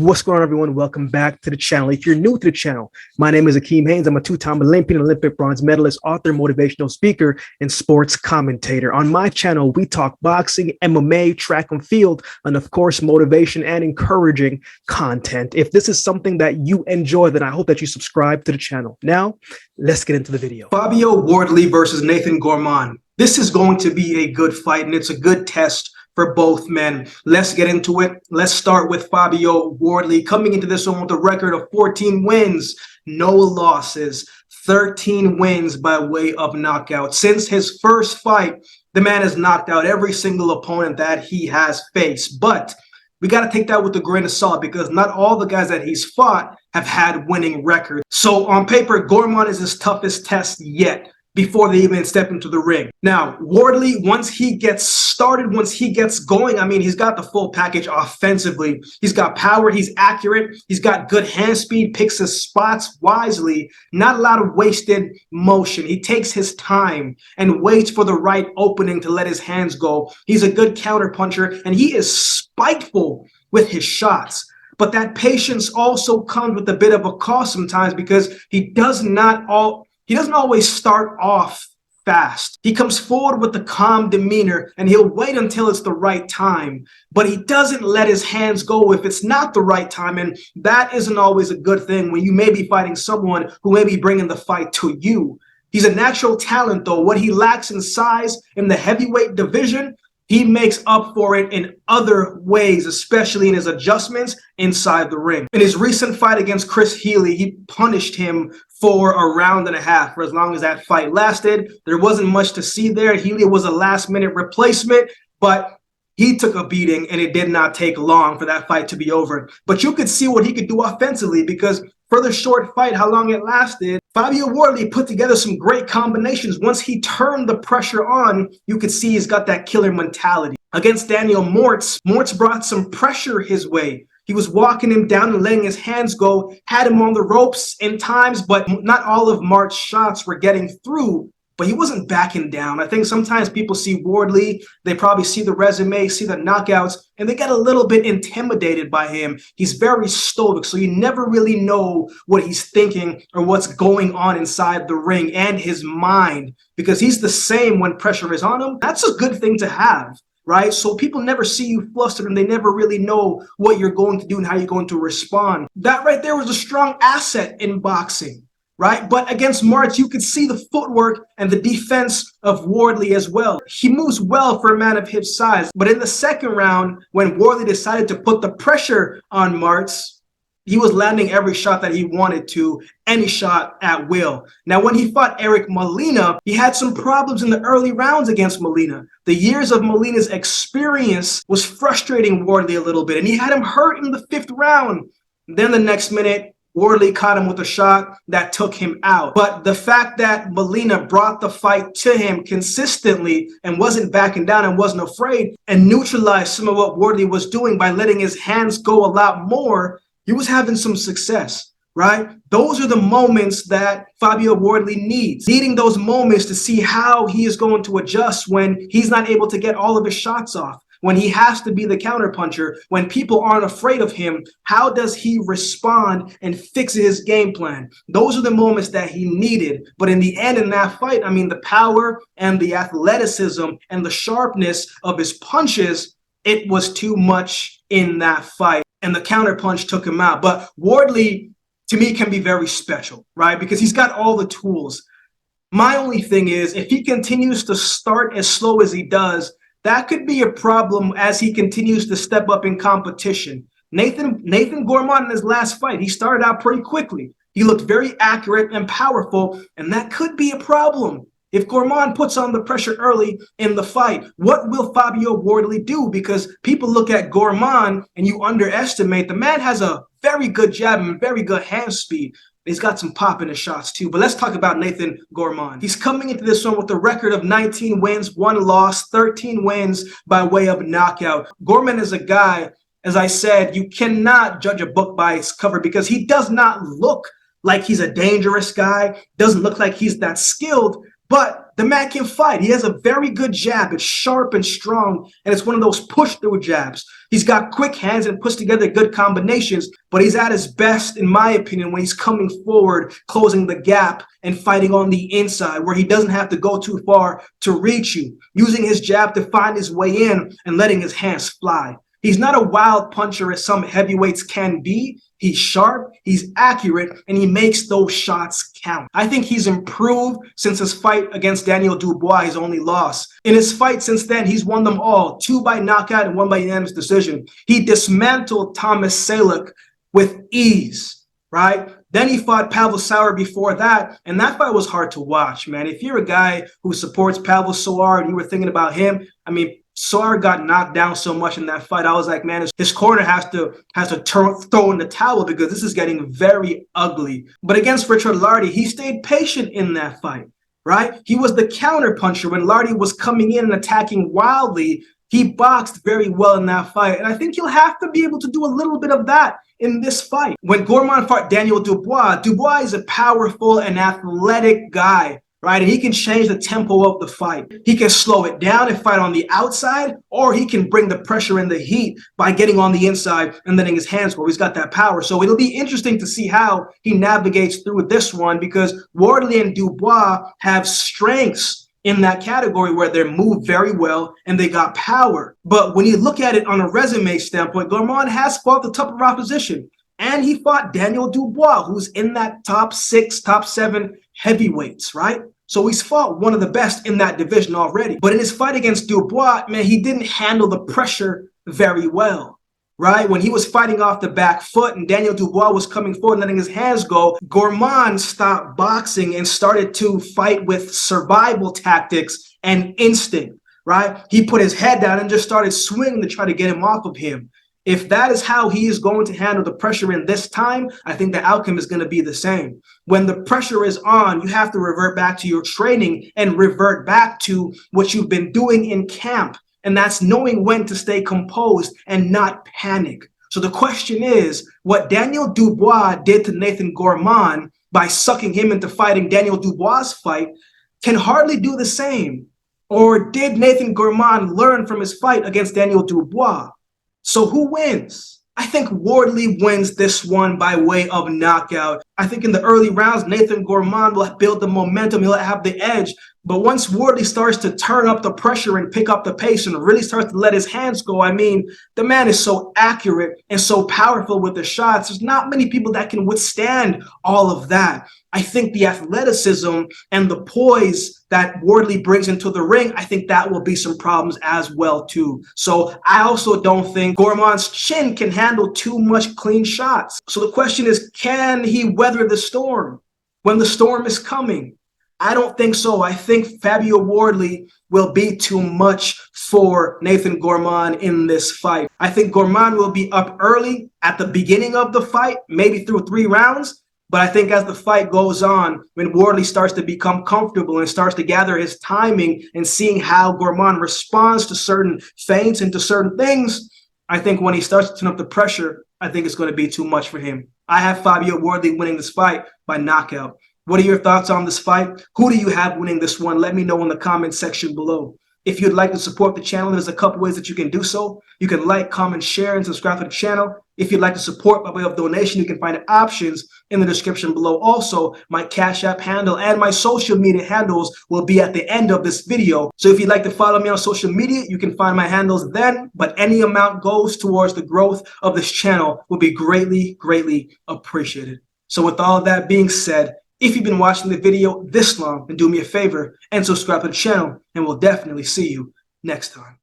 What's going on, everyone? Welcome back to the channel. If you're new to the channel, my name is AkeemHaynes. I'm a two-time Olympic bronze medalist, author, motivational speaker, and sports commentator. On my channel, we talk boxing, MMA, track and field, and of course, motivation and encouraging content. If this is something that you enjoy, then I hope that you subscribe to the channel. Now, let's get into the video. Fabio Wardley versus Nathan Gorman. This is going to be a good fight, and it's a good test for both men. Let's get into it. Let's start with Fabio Wardley coming into this one with a record of 14 wins, no losses, 13 wins by way of knockout. Since his first fight, the man has knocked out every single opponent that he has faced. But we got to take that with a grain of salt because not all the guys that he's fought have had winning records. So on paper, Gorman is his toughest test yet before they even step into the ring. Now, Wardley, once he gets started, once he gets going, I mean, he's got the full package offensively. He's got power, he's accurate, he's got good hand speed, picks his spots wisely, not a lot of wasted motion. He takes his time and waits for the right opening to let his hands go. He's a good counter puncher, and he is spiteful with his shots. But that patience also comes with a bit of a cost sometimes because he doesn't always start off fast. He comes forward with a calm demeanor and he'll wait until it's the right time, but he doesn't let his hands go if it's not the right time. And that isn't always a good thing when you may be fighting someone who may be bringing the fight to you. He's a natural talent though. What he lacks in size in the heavyweight division, he makes up for it in other ways, especially in his adjustments inside the ring. In his recent fight against Chris Healy, he punished him for a round and a half for as long as that fight lasted. There wasn't much to see there. Healy was a last-minute replacement, but he took a beating, and it did not take long for that fight to be over. But you could see what he could do offensively because for the short fight, how long it lasted, Fabio Wardley put together some great combinations. Once he turned the pressure on, you could see he's got that killer mentality. Against Daniel Mortz brought some pressure his way. He was walking him down and letting his hands go, had him on the ropes in times, but not all of Mortz's shots were getting through. But he wasn't backing down. I think sometimes people see Wardley, they probably see the resume, see the knockouts, and they get a little bit intimidated by him. He's very stoic, so you never really know what he's thinking or what's going on inside the ring and his mind, because he's the same when pressure is on him. That's a good thing to have, right? So people never see you flustered and they never really know what you're going to do and how you're going to respond. That right there was a strong asset in boxing. Right? But against Mortz, you could see the footwork and the defense of Wardley as well. He moves well for a man of his size. But in the second round, when Wardley decided to put the pressure on Mortz, he was landing every shot that he wanted to, any shot at will. Now, when he fought Eric Molina, he had some problems in the early rounds against Molina. The years of Molina's experience was frustrating Wardley a little bit, and he had him hurt in the fifth round. Then the next minute, Wardley caught him with a shot that took him out. But the fact that Molina brought the fight to him consistently and wasn't backing down and wasn't afraid and neutralized some of what Wardley was doing by letting his hands go a lot more, he was having some success, right? Those are the moments that Fabio Wardley needs. Needing those moments to see how he is going to adjust when he's not able to get all of his shots off. When he has to be the counterpuncher, when people aren't afraid of him, how does he respond and fix his game plan? Those are the moments that he needed. But in the end, in that fight, I mean, the power and the athleticism and the sharpness of his punches, it was too much in that fight. And the counterpunch took him out. But Wardley, to me, can be very special, right? Because he's got all the tools. My only thing is, if he continues to start as slow as he does, that could be a problem as he continues to step up in competition. Nathan Gorman in his last fight, he started out pretty quickly. He looked very accurate and powerful, and that could be a problem. If Gorman puts on the pressure early in the fight, what will Fabio Wardley do? Because people look at Gorman and you underestimate. The man has a very good jab and very good hand speed. He's got some pop in his shots too. But let's talk about Nathan Gorman. He's coming into this one with a record of 19 wins, 1 loss, 13 wins by way of knockout. Gorman is a guy, as I said, you cannot judge a book by its cover because he does not look like he's a dangerous guy, doesn't look like he's that skilled, But the man can fight. He has a very good jab. It's sharp and strong, and it's one of those push-through jabs. He's got quick hands and puts together good combinations, but he's at his best, in my opinion, when he's coming forward, closing the gap, and fighting on the inside, where he doesn't have to go too far to reach you, using his jab to find his way in and letting his hands fly. He's not a wild puncher as some heavyweights can be. He's sharp, he's accurate, and he makes those shots count. I think he's improved since his fight against Daniel Dubois, his only loss. In his fight since then, he's won them all, 2 by knockout and 1 by unanimous decision. He dismantled Thomas Salek with ease, right? Then he fought Pavel Sauer before that, and that fight was hard to watch, man. If you're a guy who supports Pavel Sauer and you were thinking about him, I mean, Sauer got knocked down so much in that fight. I was like, man, his corner has to throw in the towel because this is getting very ugly. But against Richard Lardy, he stayed patient in that fight, right? He was the counter puncher when Lardy was coming in and attacking wildly. He boxed very well in that fight, and I think he'll have to be able to do a little bit of that in this fight. When Gorman fought Daniel Dubois, Dubois is a powerful and athletic guy, right? And he can change the tempo of the fight. He can slow it down and fight on the outside, or he can bring the pressure and the heat by getting on the inside and letting his hands go. He's got that power. So it'll be interesting to see how he navigates through this one, because Wardley and Dubois have strengths in that category where they move very well and they got power. But when you look at it on a resume standpoint, Gorman has fought the tougher opposition. And he fought Daniel Dubois, who's in that top 6, top 7 heavyweights, right? So he's fought one of the best in that division already. But in his fight against Dubois, man, he didn't handle the pressure very well, right? When he was fighting off the back foot and Daniel Dubois was coming forward, letting his hands go, Gorman stopped boxing and started to fight with survival tactics and instinct, right? He put his head down and just started swinging to try to get him off of him. If that is how he is going to handle the pressure in this time, I think the outcome is going to be the same. When the pressure is on, you have to revert back to your training and revert back to what you've been doing in camp. And that's knowing when to stay composed and not panic. So the question is, what Daniel Dubois did to Nathan Gorman by sucking him into fighting Daniel Dubois' fight can hardly do the same. Or did Nathan Gorman learn from his fight against Daniel Dubois? So who wins? I think Wardley wins this one by way of knockout. I think in the early rounds, Nathan Gorman will build the momentum. He'll have the edge. But once Wardley starts to turn up the pressure and pick up the pace and really starts to let his hands go, I mean, the man is so accurate and so powerful with the shots. There's not many people that can withstand all of that. I think the athleticism and the poise that Wardley brings into the ring, I think that will be some problems as well too. So I also don't think Gorman's chin can handle too much clean shots. So the question is, can he weather the storm when the storm is coming? I don't think so. I think Fabio Wardley will be too much for Nathan Gorman in this fight. I think Gorman will be up early at the beginning of the fight, maybe through 3 rounds. But I think as the fight goes on, when Wardley starts to become comfortable and starts to gather his timing and seeing how Gorman responds to certain feints and to certain things, I think when he starts to turn up the pressure, I think it's going to be too much for him. I have Fabio Wardley winning this fight by knockout. What are your thoughts on this fight? Who do you have winning this one? Let me know in the comment section below. If you'd like to support the channel, there's a couple ways that you can do so. You can like, comment, share, and subscribe to the channel. If you'd like to support by way of donation, you can find options in the description below. Also, my Cash App handle and my social media handles will be at the end of this video. So if you'd like to follow me on social media, you can find my handles then, but any amount goes towards the growth of this channel will be greatly, greatly appreciated. So with all that being said, if you've been watching the video this long, then do me a favor and subscribe to the channel, and we'll definitely see you next time.